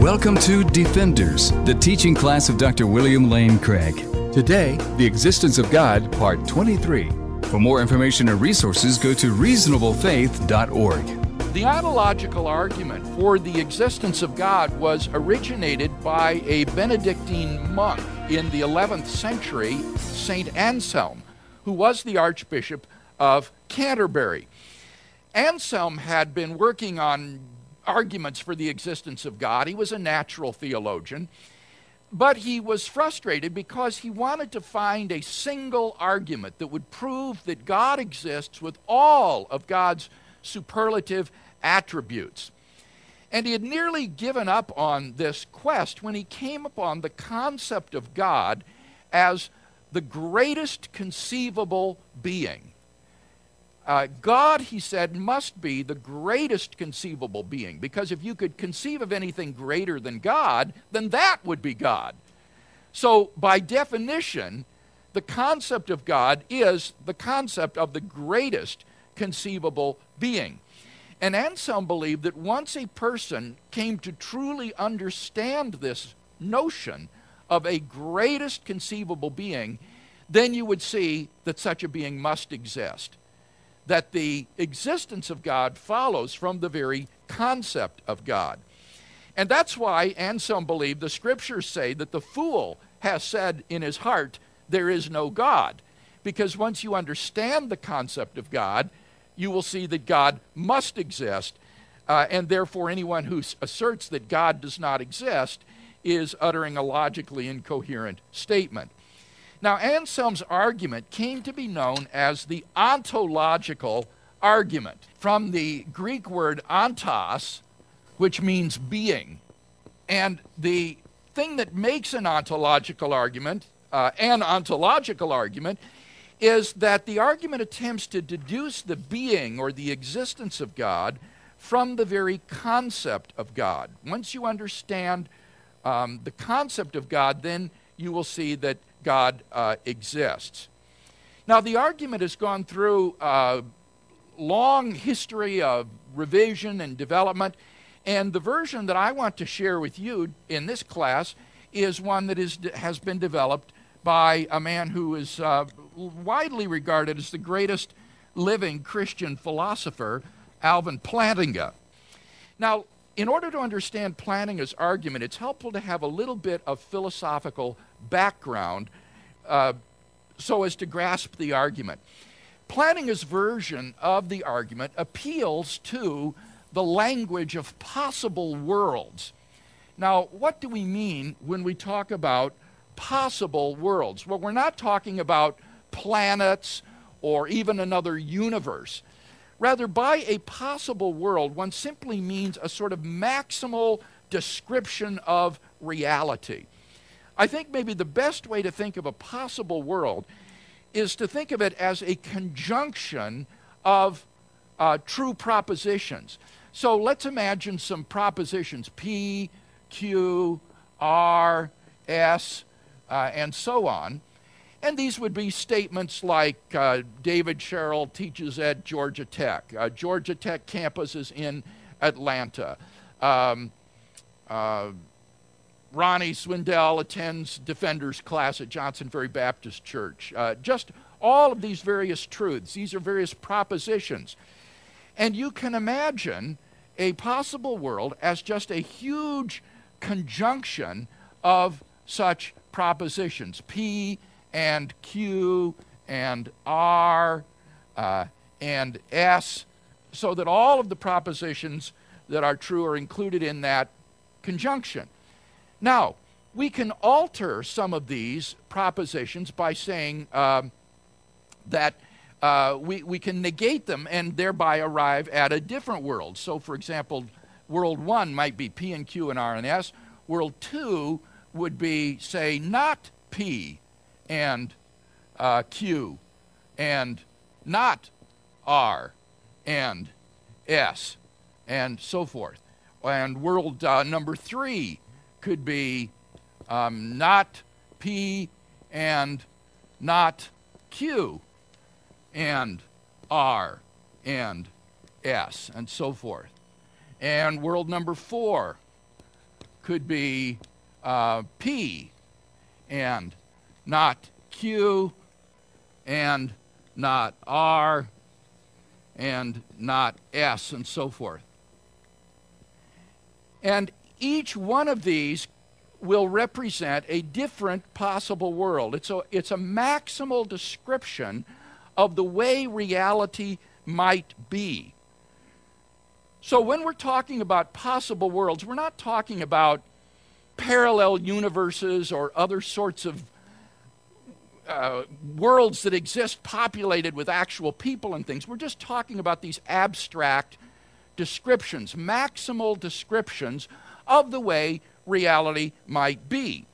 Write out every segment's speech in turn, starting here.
Welcome to Defenders, the teaching class of Dr. William Lane Craig. Today, The Existence of God, Part 23. For more information and resources, go to reasonablefaith.org. The ontological argument for the existence of God was originated by a Benedictine monk in the 11th century, St. Anselm, who was the Archbishop of Canterbury. Anselm had been working on arguments for the existence of God. He was a natural theologian, but he was frustrated because he wanted to find a single argument that would prove that God exists with all of God's superlative attributes. And he had nearly given up on this quest when he came upon the concept of God as the greatest conceivable being. God, he said, must be the greatest conceivable being, because if you could conceive of anything greater than God, then that would be God. So, by definition, the concept of God is the concept of the greatest conceivable being. And Anselm believed that once a person came to truly understand this notion of a greatest conceivable being, then you would see that such a being must exist. That the existence of God follows from the very concept of God. And that's why Anselm believed the scriptures say that the fool has said in his heart, there is no God. Because once you understand the concept of God, you will see that God must exist, and therefore anyone who asserts that God does not exist is uttering a logically incoherent statement. Now, Anselm's argument came to be known as the ontological argument, from the Greek word ontos, which means being. And the thing that makes an ontological argument is that the argument attempts to deduce the being or the existence of God from the very concept of God. Once you understand the concept of God, then you will see that God exists. Now, the argument has gone through a long history of revision and development, and the version that I want to share with you in this class is one that has been developed by a man who is widely regarded as the greatest living Christian philosopher, Alvin Plantinga. Now, in order to understand Plantinga's argument, it's helpful to have a little bit of philosophical background so as to grasp the argument. Plantinga's version of the argument appeals to the language of possible worlds. Now, what do we mean when we talk about possible worlds? Well, we're not talking about planets or even another universe. Rather, by a possible world, one simply means a sort of maximal description of reality. I think maybe the best way to think of a possible world is to think of it as a conjunction of true propositions. So let's imagine some propositions, P, Q, R, S, and so on. And these would be statements like David Sherrill teaches at Georgia Tech. Georgia Tech campus is in Atlanta. Ronnie Swindell attends Defenders class at Johnson Ferry Baptist Church. Just all of these various truths. These are various propositions. And you can imagine a possible world as just a huge conjunction of such propositions. P and Q and R and S, so that all of the propositions that are true are included in that conjunction. Now, we can alter some of these propositions by saying that we can negate them and thereby arrive at a different world. So, for example, world 1 might be P and Q and R and S. World 2 would be, say, not P and Q and not R and S and so forth. And world number 3 could be not P and not Q and R and S and so forth. And world number 4 could be P and not Q and not R and not S and so forth. And each one of these will represent a different possible world. It's a maximal description of the way reality might be. So when we're talking about possible worlds, we're not talking about parallel universes or other sorts of worlds that exist populated with actual people and things. We're just talking about these abstract descriptions, maximal descriptions of the way reality might be.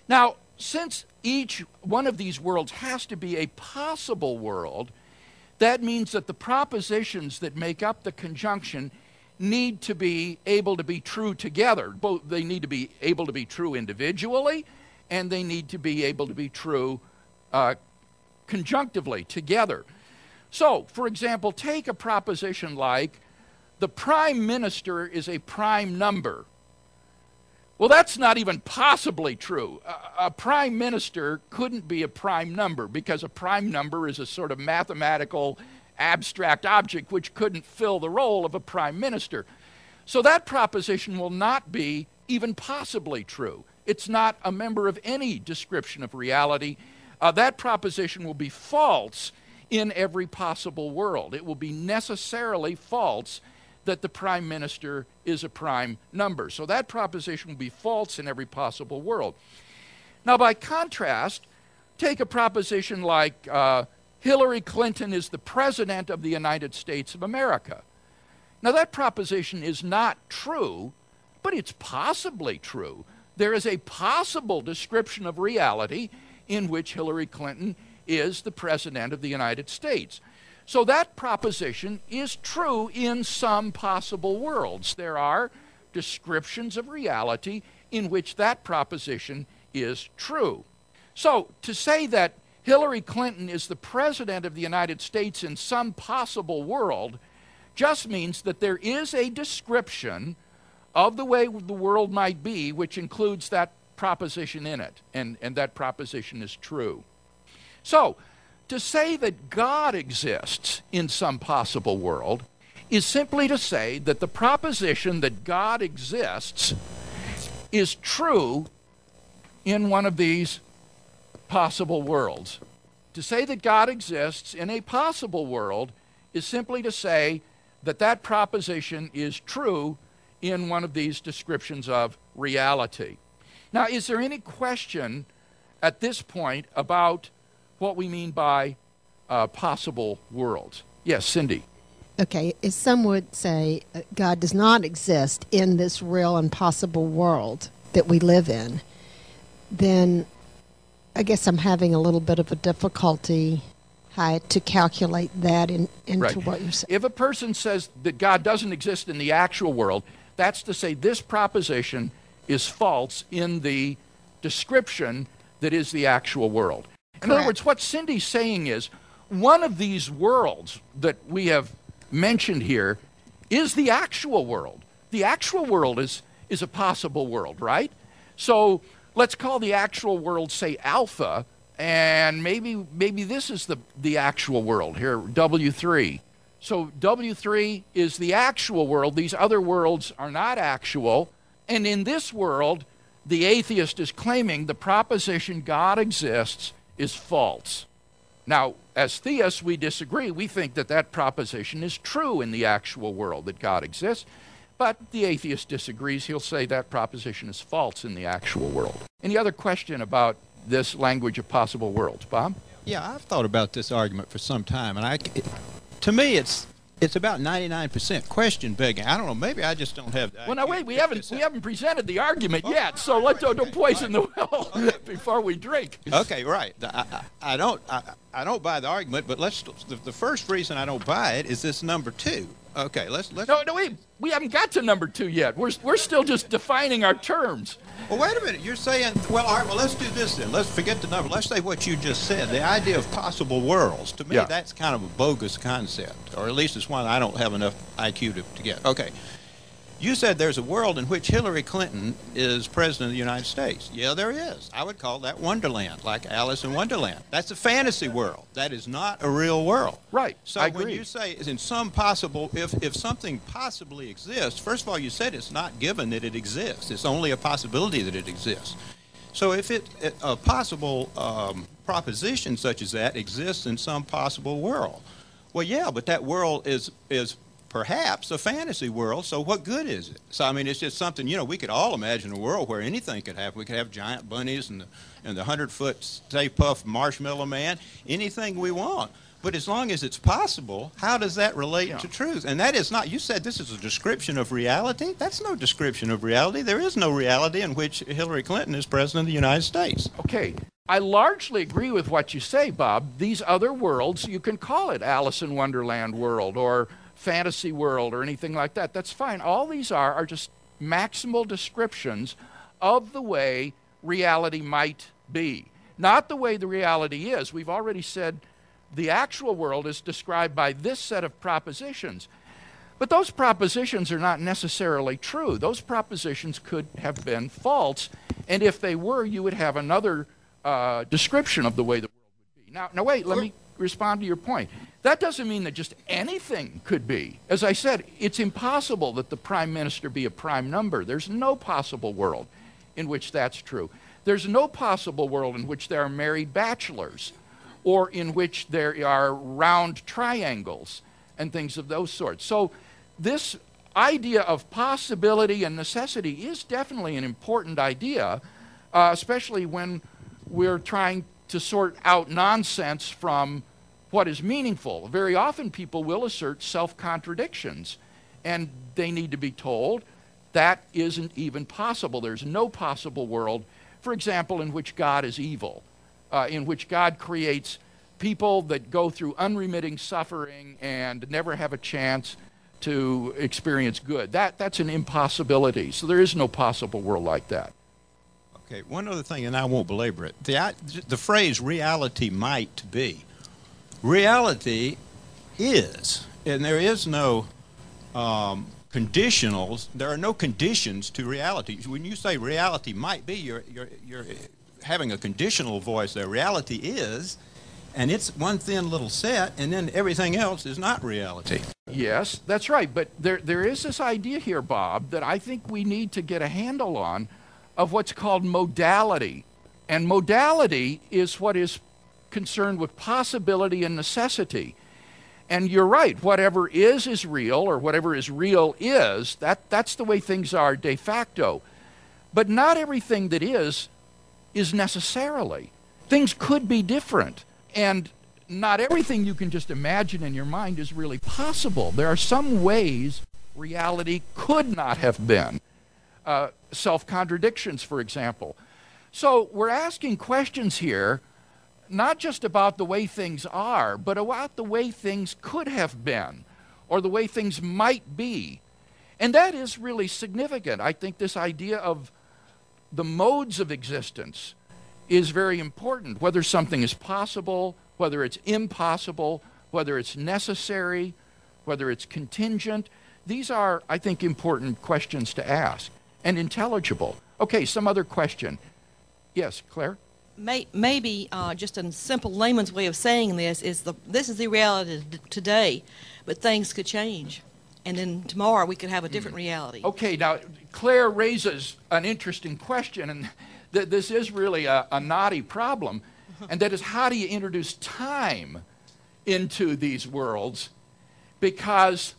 Now, since each one of these worlds has to be a possible world, that means that the propositions that make up the conjunction need to be able to be true together. Both they need to be able to be true individually, and they need to be able to be true conjunctively together. So, for example, take a proposition like the prime minister is a prime number. Well, that's not even possibly true. A prime minister couldn't be a prime number because a prime number is a sort of mathematical abstract object which couldn't fill the role of a prime minister. So that proposition will not be even possibly true. It's not a member of any description of reality. That proposition will be false in every possible world. It will be necessarily false that the prime minister is a prime number. So that proposition will be false in every possible world. Now, by contrast, take a proposition like Hillary Clinton is the president of the United States of America. Now, that proposition is not true, but it's possibly true. There is a possible description of reality in which Hillary Clinton is the president of the United States. So that proposition is true in some possible worlds. There are descriptions of reality in which that proposition is true. So to say that Hillary Clinton is the president of the United States in some possible world just means that there is a description of the way the world might be which includes that proposition in it, and that proposition is true. So, to say that God exists in some possible world is simply to say that the proposition that God exists is true in one of these possible worlds. To say that God exists in a possible world is simply to say that that proposition is true in one of these descriptions of reality. Now, is there any question at this point about what we mean by possible worlds? Yes, Cindy. Okay, if some would say God does not exist in this real and possible world that we live in, then I guess I'm having a little bit of a difficulty how to calculate that into right. What you're saying. If a person says that God doesn't exist in the actual world, that's to say this proposition is false in the description that is the actual world. In other words, what Cindy's saying is one of these worlds that we have mentioned here is the actual world. The actual world is a possible world, right? So let's call the actual world, say, alpha, and maybe this is the actual world here, W3. So W3 is the actual world. These other worlds are not actual. And in this world, the atheist is claiming the proposition God exists is false. Now, as theists, we disagree. We think that that proposition is true in the actual world, that God exists. But the atheist disagrees. He'll say that proposition is false in the actual world. Any other question about this language of possible worlds? Bob? Yeah, I've thought about this argument for some time, and to me, it's about 99% question begging. I don't know. Maybe I just don't have. Well, now wait. We haven't presented the argument yet. So let's don't poison the well before we drink. Okay, right. I don't buy the argument, but the first reason I don't buy it is this number 2. Okay, let's. No, we haven't got to number 2 yet. We're still just defining our terms. Well, wait a minute. You're saying, well, all right, well, let's do this then. Let's forget the number. Let's say what you just said. The idea of possible worlds. To me, that's kind of a bogus concept, or at least it's one I don't have enough IQ to get. Okay. You said there's a world in which Hillary Clinton is president of the United States. Yeah, there is. I would call that Wonderland, like Alice in Wonderland. That's a fantasy world. That is not a real world. Right. So I agree. when you say in some possible, if something possibly exists, first of all, you said it's not given that it exists. It's only a possibility that it exists. So if a possible proposition such as that exists in some possible world, well, yeah, but that world is perhaps a fantasy world, so what good is it? So, I mean, it's just something, we could all imagine a world where anything could happen. We could have giant bunnies and the 100-foot Stay Puft Marshmallow Man, anything we want. But as long as it's possible, how does that relate to truth? And that is not, you said this is a description of reality. That's no description of reality. There is no reality in which Hillary Clinton is president of the United States. Okay. I largely agree with what you say, Bob. These other worlds, you can call it Alice in Wonderland world or fantasy world or anything like that. That's fine. All these are just maximal descriptions of the way reality might be. Not the way the reality is. We've already said the actual world is described by this set of propositions. But those propositions are not necessarily true. Those propositions could have been false, and if they were, you would have another description of the way the world would be. Now wait, let me respond to your point. That doesn't mean that just anything could be. As I said, it's impossible that the prime minister be a prime number. There's no possible world in which that's true. There's no possible world in which there are married bachelors or in which there are round triangles and things of those sorts. So this idea of possibility and necessity is definitely an important idea, especially when we're trying to sort out nonsense from what is meaningful. Very often people will assert self-contradictions, and they need to be told that isn't even possible. There's no possible world, for example, in which God is evil, in which God creates people that go through unremitting suffering and never have a chance to experience good. That's an impossibility. So there is no possible world like that. Okay, one other thing, and I won't belabor it. The phrase reality might be. Reality is, and there is no conditionals. There are no conditions to reality. When you say reality might be, you're having a conditional voice there. Reality is, and it's one thin little set, and then everything else is not reality. Yes, that's right. But there is this idea here, Bob, that I think we need to get a handle on, of what's called modality. And modality is what is concerned with possibility and necessity. And you're right, whatever is real, or whatever is real is, that's the way things are de facto. But not everything that is necessarily. Things could be different. And not everything you can just imagine in your mind is really possible. There are some ways reality could not have been. Self-contradictions, for example. So we're asking questions here, not just about the way things are, but about the way things could have been, or the way things might be. And that is really significant. I think this idea of the modes of existence is very important, whether something is possible, whether it's impossible, whether it's necessary, whether it's contingent. These are, I think, important questions to ask. And intelligible. Okay, some other question. Yes, Claire? Maybe just a simple layman's way of saying this is this is the reality today, but things could change. And then tomorrow we could have a different reality. Okay, now Claire raises an interesting question, and this is really a knotty problem, and that is, how do you introduce time into these worlds? Because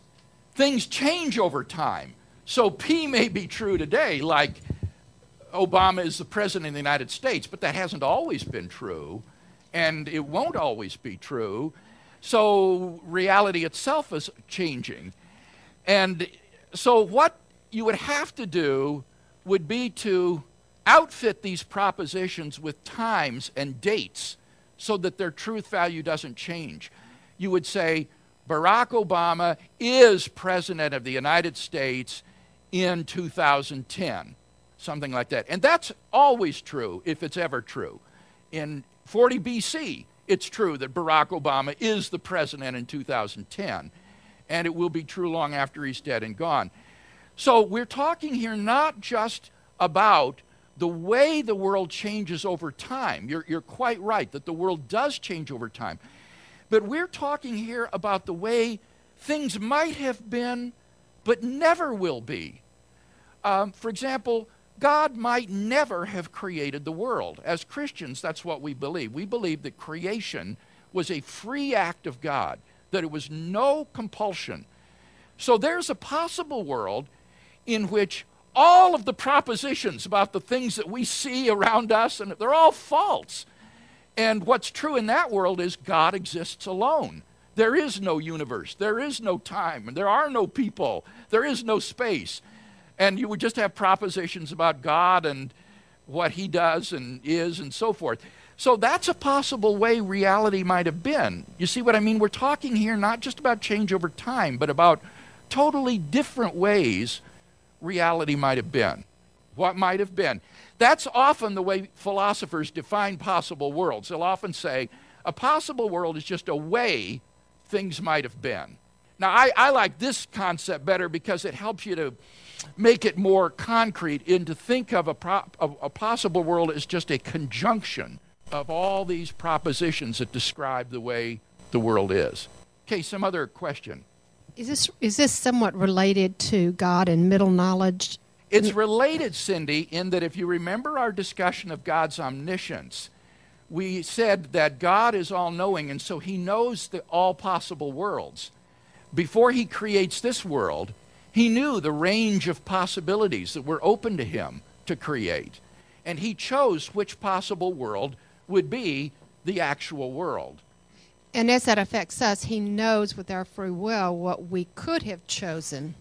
things change over time. So P may be true today, like Obama is the president of the United States, but that hasn't always been true, and it won't always be true. So reality itself is changing. And so what you would have to do would be to outfit these propositions with times and dates so that their truth value doesn't change. You would say, Barack Obama is president of the United States in 2010, something like that. And that's always true, if it's ever true. In 40 BC, it's true that Barack Obama is the president in 2010, and it will be true long after he's dead and gone. So we're talking here not just about the way the world changes over time. You're quite right that the world does change over time. But we're talking here about the way things might have been but never will be. For example, God might never have created the world. As Christians, that's what we believe. We believe that creation was a free act of God, that it was no compulsion. So there's a possible world in which all of the propositions about the things that we see around us, and they're all false. And what's true in that world is God exists alone. There is no universe. There is no time. There are no people. There is no space. And you would just have propositions about God and what he does and is and so forth. So that's a possible way reality might have been. You see what I mean? We're talking here not just about change over time, but about totally different ways reality might have been. What might have been. That's often the way philosophers define possible worlds. They'll often say, a possible world is just a way things might have been. Now, I like this concept better because it helps you to make it more concrete and to think of a possible world as just a conjunction of all these propositions that describe the way the world is. Okay, some other question. Is this somewhat related to God and middle knowledge? It's related, Cindy, in that if you remember our discussion of God's omniscience, we said that God is all-knowing, and so he knows all possible worlds. Before he creates this world, he knew the range of possibilities that were open to him to create, and he chose which possible world would be the actual world. And as that affects us, he knows with our free will what we could have chosen,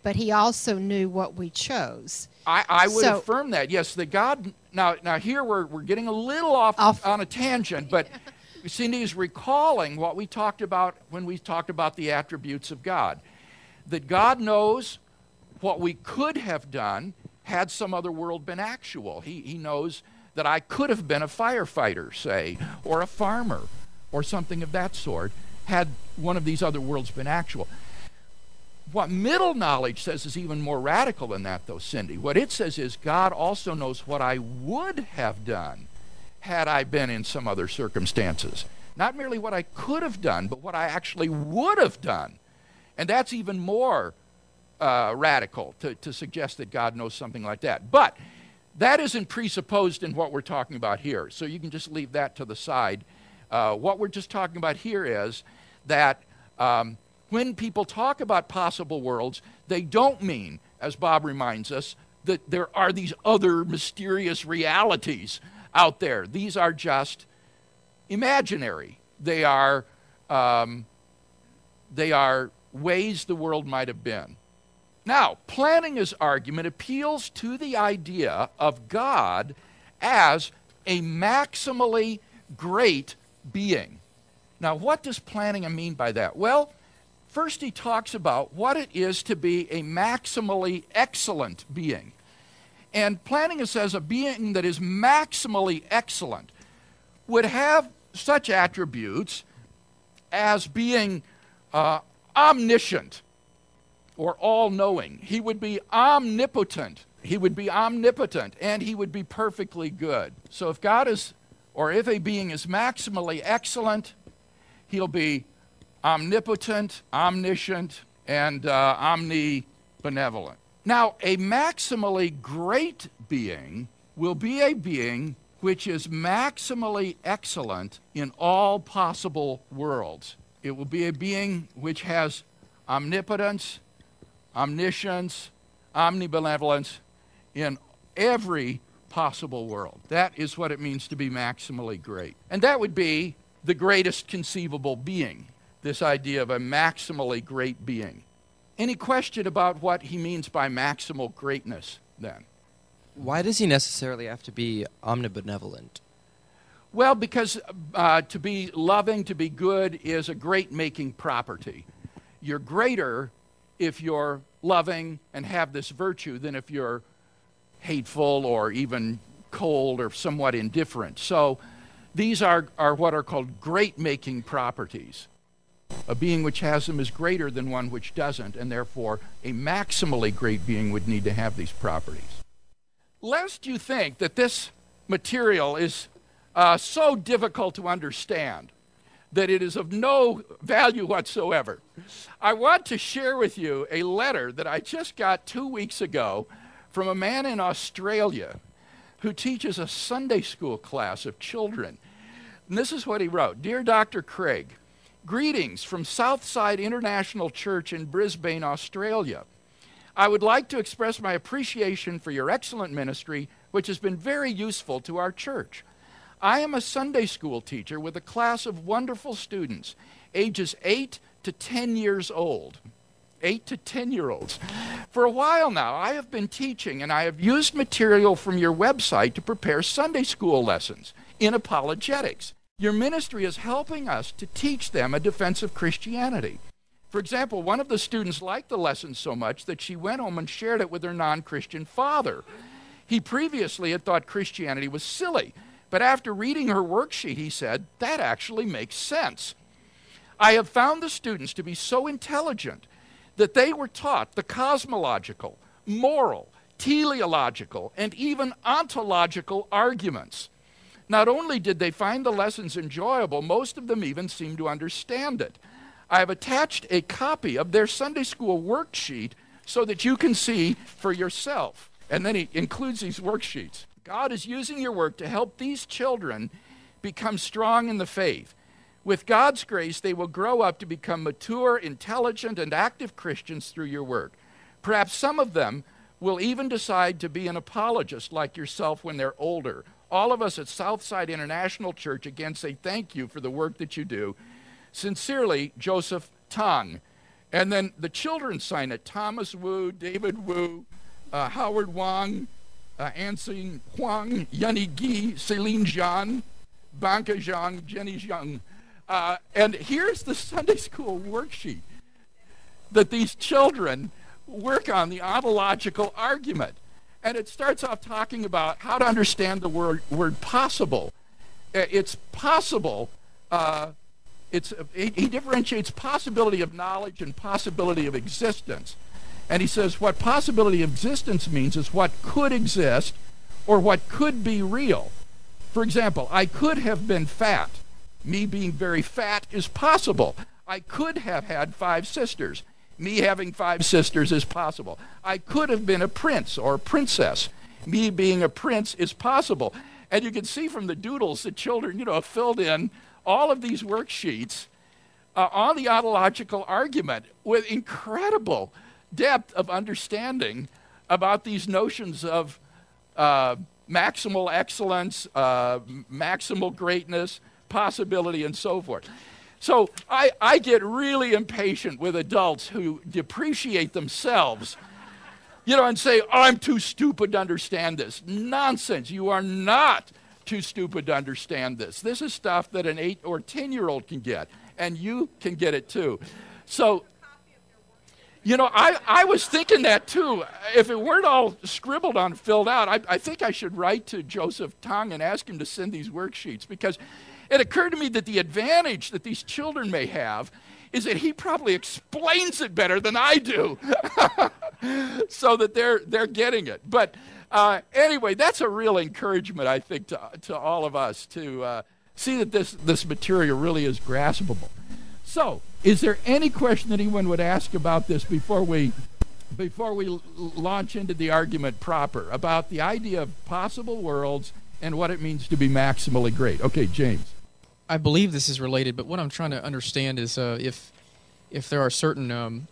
but he also knew what we chose. I would affirm that, yes, that God, now here we're getting a little off on a tangent, but Cindy is recalling what we talked about when we talked about the attributes of God. That God knows what we could have done had some other world been actual. He knows that I could have been a firefighter, say, or a farmer, or something of that sort, had one of these other worlds been actual. What middle knowledge says is even more radical than that, though, Cindy. What it says is God also knows what I would have done had I been in some other circumstances. Not merely what I could have done, but what I actually would have done. And that's even more radical to suggest that God knows something like that. But that isn't presupposed in what we're talking about here, so you can just leave that to the side. What we're just talking about here is that when people talk about possible worlds, they don't mean, as Bob reminds us, that there are these other mysterious realities out there. These are just imaginary. They are ways the world might have been. Now, Plantinga's argument appeals to the idea of God as a maximally great being. Now, what does Plantinga mean by that? Well, first he talks about what it is to be a maximally excellent being. And Plantinga says a being that is maximally excellent would have such attributes as being omniscient or all-knowing. He would be omnipotent. He would be omnipotent, and he would be perfectly good. So if God is, or if a being is maximally excellent, he'll be omnipotent, omniscient, and omnibenevolent. Now, a maximally great being will be a being which is maximally excellent in all possible worlds. It will be a being which has omnipotence, omniscience, omnibenevolence in every possible world. That is what it means to be maximally great. And that would be the greatest conceivable being, this idea of a maximally great being. Any question about what he means by maximal greatness, then? Why does he necessarily have to be omnibenevolent? Well, because to be loving, to be good, is a great-making property. You're greater if you're loving and have this virtue than if you're hateful or even cold or somewhat indifferent. So these are what are called great-making properties. A being which has them is greater than one which doesn't, and therefore a maximally great being would need to have these properties. Lest you think that this material is so difficult to understand that it is of no value whatsoever, I want to share with you a letter that I just got 2 weeks ago from a man in Australia who teaches a Sunday school class of children. And this is what he wrote. Dear Dr. Craig, greetings from Southside International Church in Brisbane, Australia. I would like to express my appreciation for your excellent ministry, which has been very useful to our church. I am a Sunday school teacher with a class of wonderful students, ages 8 to 10 years old. 8 to 10-year-olds. For a while now, I have been teaching, and I have used material from your website to prepare Sunday school lessons in apologetics. Your ministry is helping us to teach them a defense of Christianity. For example, one of the students liked the lesson so much that she went home and shared it with her non-Christian father. He previously had thought Christianity was silly, but after reading her worksheet, he said, that actually makes sense. I have found the students to be so intelligent that they were taught the cosmological, moral, teleological, and even ontological arguments. Not only did they find the lessons enjoyable, most of them even seemed to understand it. I have attached a copy of their Sunday school worksheet so that you can see for yourself. And then he includes these worksheets. God is using your work to help these children become strong in the faith. With God's grace, they will grow up to become mature, intelligent, and active Christians through your work. Perhaps some of them will even decide to be an apologist like yourself when they're older. All of us at Southside International Church again say thank you for the work that you do. Sincerely, Joseph Tong. And then the children sign it. Thomas Wu, David Wu, Howard Wang, Ansing Huang, Yunny Gi, Celine Zhang, Banka Zhang, Jenny Zhang. And here's the Sunday school worksheet that these children work on, the ontological argument. And it starts off talking about how to understand the word possible. It's possible. He differentiates possibility of knowledge and possibility of existence. And he says what possibility of existence means is what could exist or what could be real. For example, I could have been fat. Me being very fat is possible. I could have had 5 sisters. Me having 5 sisters is possible. I could have been a prince or a princess. Me being a prince is possible. And you can see from the doodles that children, have filled in all of these worksheets on the ontological argument with incredible depth of understanding about these notions of maximal excellence, maximal greatness, possibility, and so forth. So I get really impatient with adults who depreciate themselves, and say, I'm too stupid to understand this. Nonsense. You are not too stupid to understand this. This is stuff that an 8 or 10-year-old can get, and you can get it too. So, I was thinking that too. If it weren't all scribbled on, filled out, I think I should write to Joseph Tong and ask him to send these worksheets, because it occurred to me that the advantage that these children may have is that he probably explains it better than I do, so that they're getting it. But anyway, that's a real encouragement, I think, to all of us to see that this material really is graspable. So, is there any question that anyone would ask about this before we launch into the argument proper about the idea of possible worlds and what it means to be maximally great? Okay, James. I believe this is related, but what I'm trying to understand is if there are certain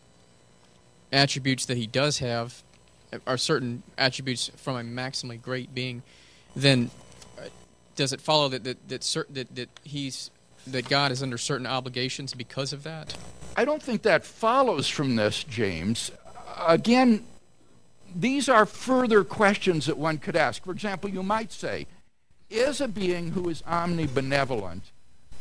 attributes that he does have, are certain attributes from a maximally great being, then does it follow that God is under certain obligations because of that? I don't think that follows from this, James. Again, these are further questions that one could ask. For example, you might say, is a being who is omnibenevolent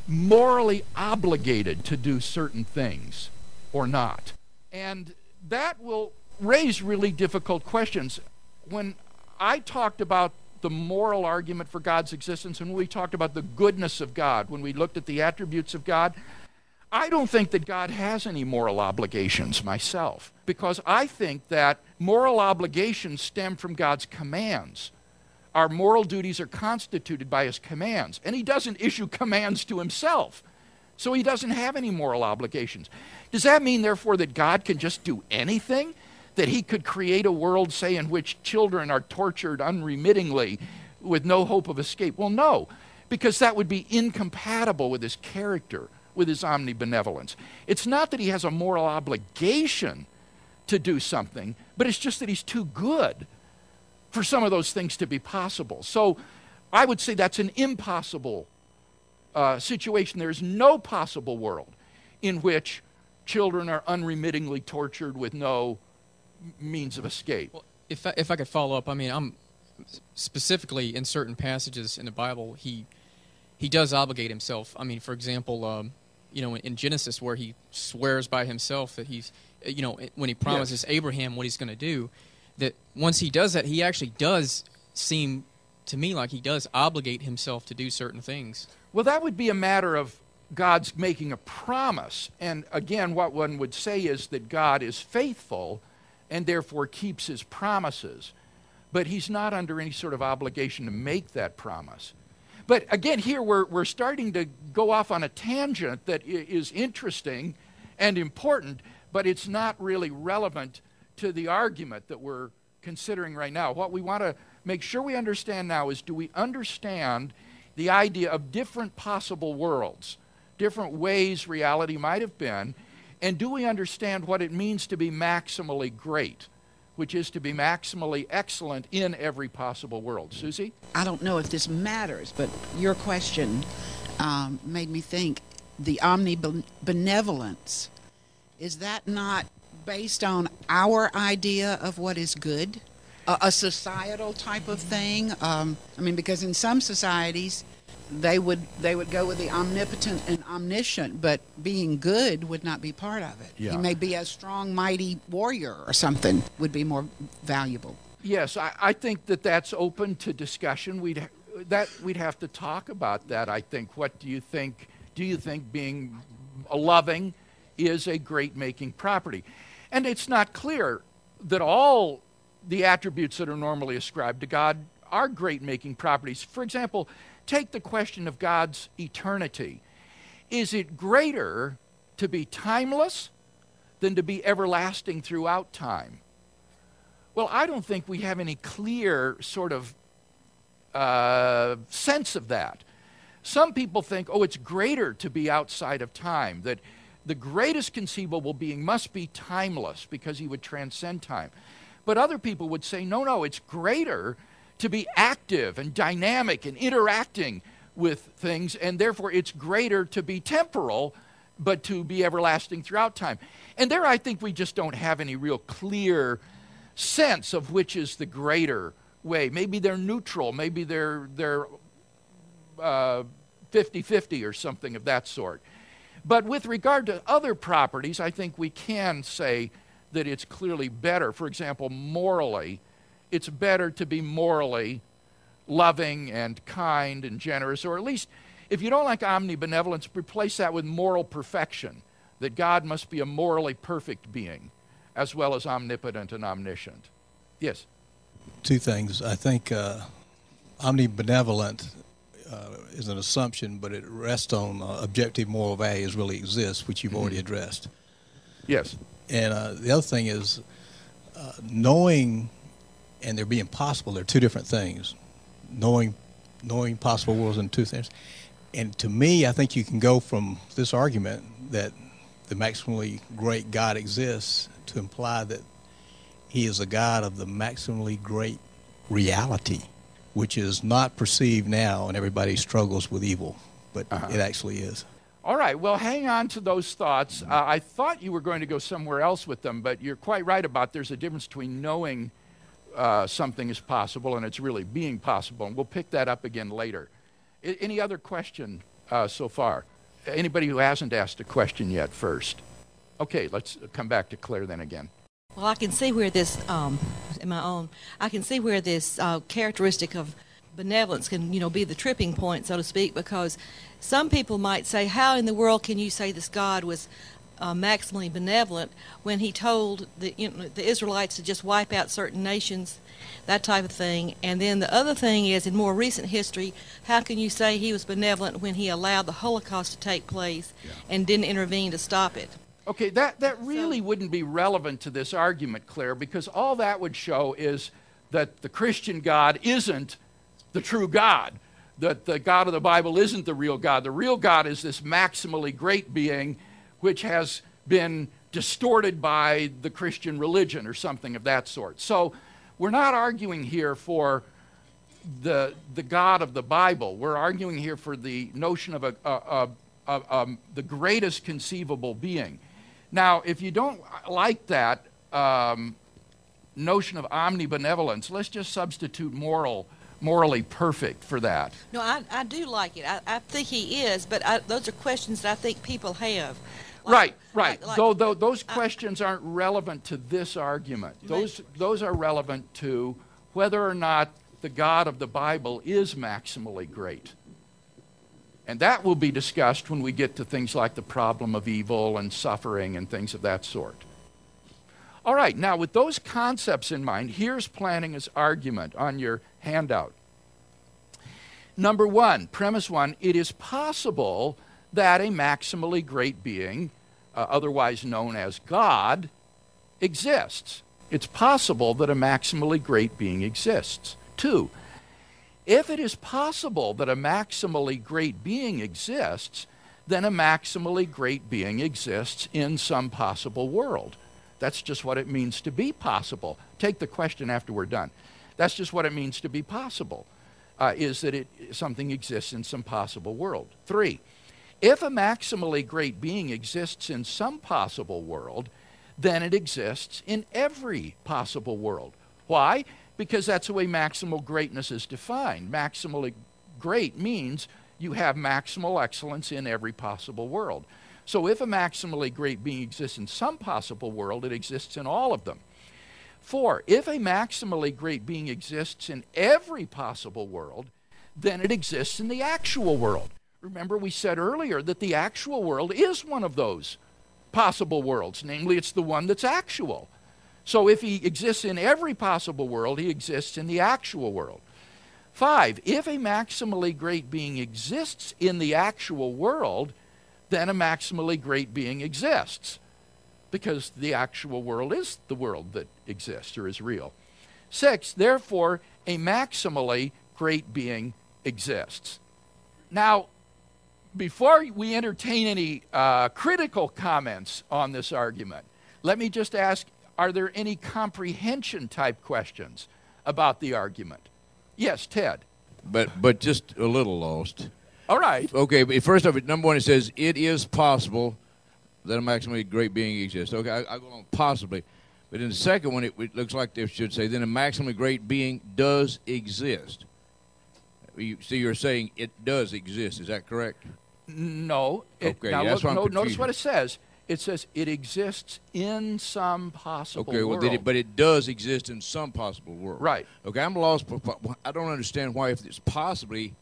morally obligated to do certain things or not? And that will raise really difficult questions. When I talked about the moral argument for God's existence, and we talked about the goodness of God, when we looked at the attributes of God, I don't think that God has any moral obligations myself, because I think that moral obligations stem from God's commands. Our moral duties are constituted by his commands, and he doesn't issue commands to himself, so he doesn't have any moral obligations. Does that mean, therefore, that God can just do anything? That he could create a world, say, in which children are tortured unremittingly with no hope of escape? Well, no, because that would be incompatible with his character, with his omnibenevolence. It's not that he has a moral obligation to do something, but it's just that he's too good for some of those things to be possible. So I would say that's an impossible situation. There's no possible world in which children are unremittingly tortured with no means of escape. Well, if I could follow up, I mean, I'm specifically in certain passages in the Bible, he does obligate himself. I mean, for example, in Genesis, where he swears by himself that he's, when he promises Abraham what he's going to do, that once he does that, he actually does seem to me like he does obligate himself to do certain things. Well, that would be a matter of God's making a promise. And again, what one would say is that God is faithful and therefore keeps his promises. But he's not under any sort of obligation to make that promise. But again, here we're starting to go off on a tangent that is interesting and important, but it's not really relevant to the argument that we're considering right now. What we want to make sure we understand now is, do we understand the idea of different possible worlds, different ways reality might have been, and do we understand what it means to be maximally great, which is to be maximally excellent in every possible world? Susie? I don't know if this matters, but your question made me think, the omnibenevolence, is that not based on our idea of what is good? A societal type of thing? I mean, because in some societies, they would go with the omnipotent and omniscient, but being good would not be part of it. Yeah. He may be a strong, mighty warrior or something would be more valuable. Yes, I think that that's open to discussion. We'd have to talk about that, I think. What do you think? Do you think being loving is a great-making property? And it's not clear that all the attributes that are normally ascribed to God are great-making properties. For example, take the question of God's eternity. Is it greater to be timeless than to be everlasting throughout time? Well, I don't think we have any clear sort of sense of that. Some people think, oh, it's greater to be outside of time, that the greatest conceivable being must be timeless because he would transcend time. But other people would say, no, it's greater to be active and dynamic and interacting with things, and therefore it's greater to be temporal, but to be everlasting throughout time. And there I think we just don't have any real clear sense of which is the greater way. Maybe they're neutral, maybe they're 50-50 or something of that sort. But with regard to other properties, I think we can say that it's clearly better. For example, morally, it's better to be morally loving and kind and generous, or at least, if you don't like omnibenevolence, replace that with moral perfection, that God must be a morally perfect being, as well as omnipotent and omniscient. Yes? Two things. I think omnibenevolent is an assumption, but it rests on objective moral values really exist, which you've already addressed. Yes. And the other thing is knowing and there being possible, they're two different things. Knowing possible worlds and two things. And to me, I think you can go from this argument that the maximally great God exists to imply that he is a God of the maximally great reality, which is not perceived now, and everybody struggles with evil, but it actually is. All right, well, hang on to those thoughts. I thought you were going to go somewhere else with them, but you're quite right about there's a difference between knowing something is possible and it's really being possible, and we'll pick that up again later. Any other question so far? Anybody who hasn't asked a question yet first? Okay, let's come back to Claire then again. Well, I can see where this, I can see where this characteristic of benevolence can, be the tripping point, so to speak, because some people might say, how in the world can you say this God was maximally benevolent when he told the Israelites to just wipe out certain nations, that type of thing. And then the other thing is, in more recent history, how can you say he was benevolent when he allowed the Holocaust to take place and didn't intervene to stop it? Okay, that really wouldn't be relevant to this argument, Claire, because all that would show is that the Christian God isn't the true God, that the God of the Bible isn't the real God. The real God is this maximally great being which has been distorted by the Christian religion or something of that sort. So we're not arguing here for the God of the Bible. We're arguing here for the notion of the greatest conceivable being. Now, if you don't like that notion of omnibenevolence, let's just substitute morally perfect for that. No, I do like it. I think he is, but those are questions that I think people have. Right. Though those questions aren't relevant to this argument. Those are relevant to whether or not the God of the Bible is maximally great. And that will be discussed when we get to things like the problem of evil and suffering and things of that sort. All right, now with those concepts in mind, here's Plantinga's argument on your handout. Number one, premise one, it is possible that a maximally great being, otherwise known as God, exists. It's possible that a maximally great being exists. Two, if it is possible that a maximally great being exists, then a maximally great being exists in some possible world. That's just what it means to be possible. Take the question after we're done. That's just what it means to be possible, is that something exists in some possible world. Three, if a maximally great being exists in some possible world, then it exists in every possible world. Why? Because that's the way maximal greatness is defined. Maximally great means you have maximal excellence in every possible world. So if a maximally great being exists in some possible world, it exists in all of them. Four, if a maximally great being exists in every possible world, then it exists in the actual world. Remember, we said earlier that the actual world is one of those possible worlds. Namely, it's the one that's actual. So if he exists in every possible world, he exists in the actual world. Five, if a maximally great being exists in the actual world, then a maximally great being exists, because the actual world is the world that exists or is real. Six, therefore, a maximally great being exists. Now, before we entertain any critical comments on this argument, let me just ask, are there any comprehension type questions about the argument? Yes, Ted. But just a little lost. All right. Okay, but first off, number one, it says, it is possible that a maximally great being exists. Okay, I'll go on possibly. But in the second one, it looks like they should say, then a maximally great being does exist. So you're saying it does exist. Is that correct? No. Okay, now that's what I'm notice what it says. It says it exists in some possible world. Okay, but it does exist in some possible world. Right. Okay, I'm lost. I don't understand why, if it's possibly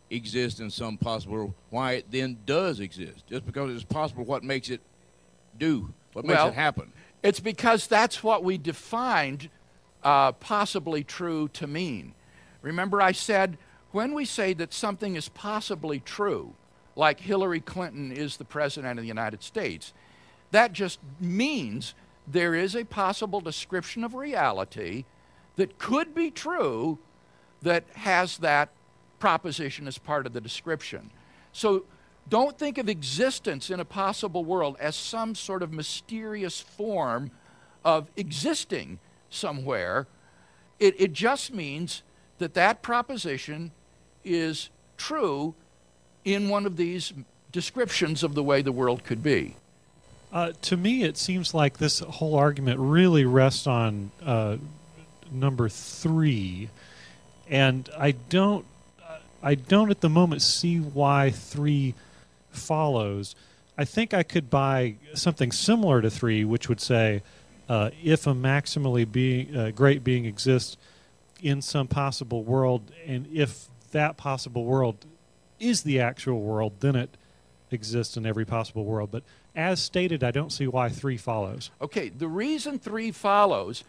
exists in some possible world, why it then does exist. Just because it's possible, what makes it do? What makes it happen? It's because that's what we defined possibly true to mean. Remember, I said when we say that something is possibly true, like Hillary Clinton is the president of the United States, that just means there is a possible description of reality that could be true that has that proposition as part of the description. So don't think of existence in a possible world as some sort of mysterious form of existing somewhere. It just means that that proposition is true in one of these descriptions of the way the world could be. To me, it seems like this whole argument really rests on number 3, and I don't at the moment see why 3 follows. I think I could buy something similar to 3, which would say, if a maximally great being exists in some possible world, and if that possible world is the actual world, then it exists in every possible world. But as stated, I don't see why 3 follows. Okay, the reason 3 follows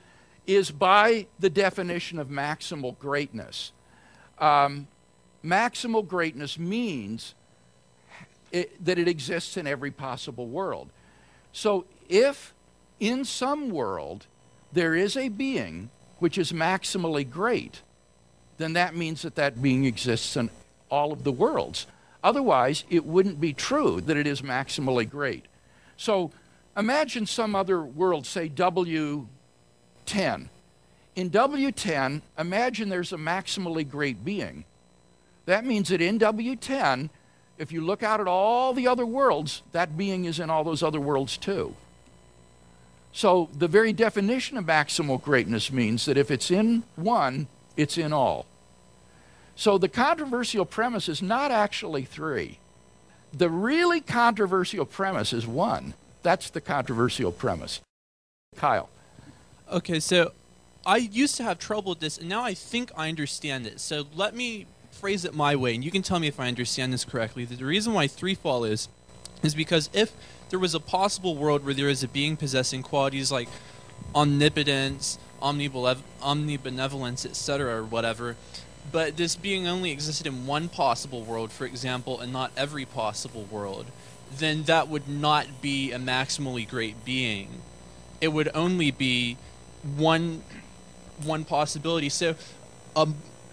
is by the definition of maximal greatness. Maximal greatness means that it exists in every possible world. So if in some world there is a being which is maximally great, then that means that that being exists in all of the worlds. Otherwise, it wouldn't be true that it is maximally great. So imagine some other world, say W10. In W10, imagine there's a maximally great being. That means that in W10, if you look out at all the other worlds, that being is in all those other worlds too. So the very definition of maximal greatness means that if it's in one, it's in all. So the controversial premise is not actually 3. The really controversial premise is 1. That's the controversial premise. Kyle. Okay, so I used to have trouble with this, and now I think I understand it. So let me phrase it my way, and you can tell me if I understand this correctly. The reason why 3 fall is because if there was a possible world where there is a being possessing qualities like omnipotence, omnibenevolence, etc., or whatever, but this being only existed in one possible world, for example, and not every possible world, then that would not be a maximally great being. It would only be one possibility. So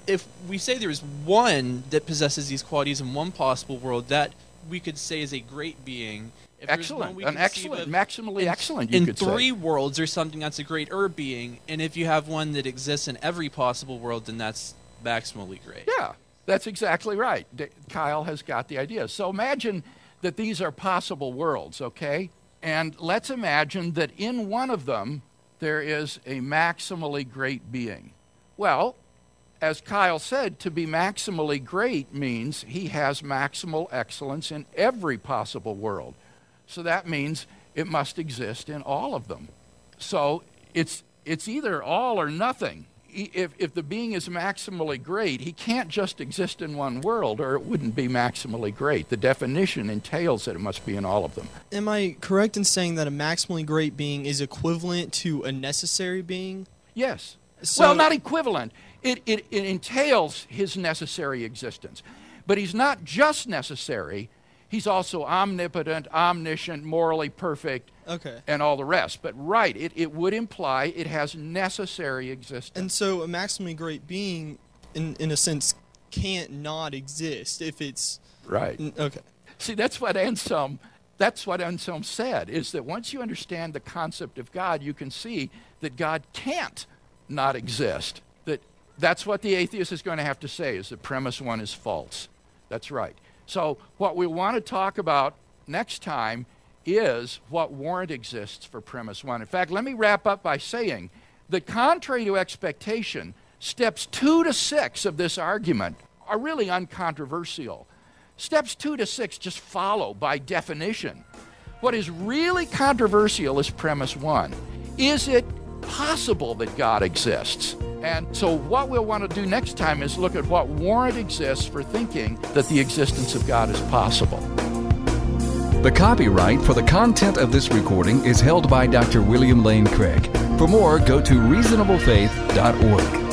if we say there is one that possesses these qualities in one possible world, that we could say is a great being. If excellent, an excellent, maximally excellent, you could say. In 3 worlds, there's something that's a greater being, and if you have one that exists in every possible world, then that's maximally great. Yeah, that's exactly right. Kyle has got the idea. So imagine that these are possible worlds, okay? And let's imagine that in one of them, there is a maximally great being. Well, as Kyle said, to be maximally great means he has maximal excellence in every possible world. So that means it must exist in all of them. So it's either all or nothing. If the being is maximally great, he can't just exist in one world or it wouldn't be maximally great. The definition entails that it must be in all of them. Am I correct in saying that a maximally great being is equivalent to a necessary being? Yes. So, well, not equivalent. It entails his necessary existence. But he's not just necessary. He's also omnipotent, omniscient, morally perfect, and all the rest. But right, it would imply it has necessary existence. And so a maximally great being, in a sense, can't not exist if it's... Right. Okay. See, that's what Anselm said, is that once you understand the concept of God, you can see that God can't not exist. That's what the atheist is going to have to say, is that premise 1 is false. That's right. So what we want to talk about next time is what warrant exists for premise 1. In fact, let me wrap up by saying that contrary to expectation, steps 2 to 6 of this argument are really uncontroversial. Steps 2 to 6 just follow by definition. What is really controversial is premise 1. Is it possible that God exists? And so what we'll want to do next time is look at what warrant exists for thinking that the existence of God is possible. The copyright for the content of this recording is held by Dr. William Lane Craig. For more, go to reasonablefaith.org.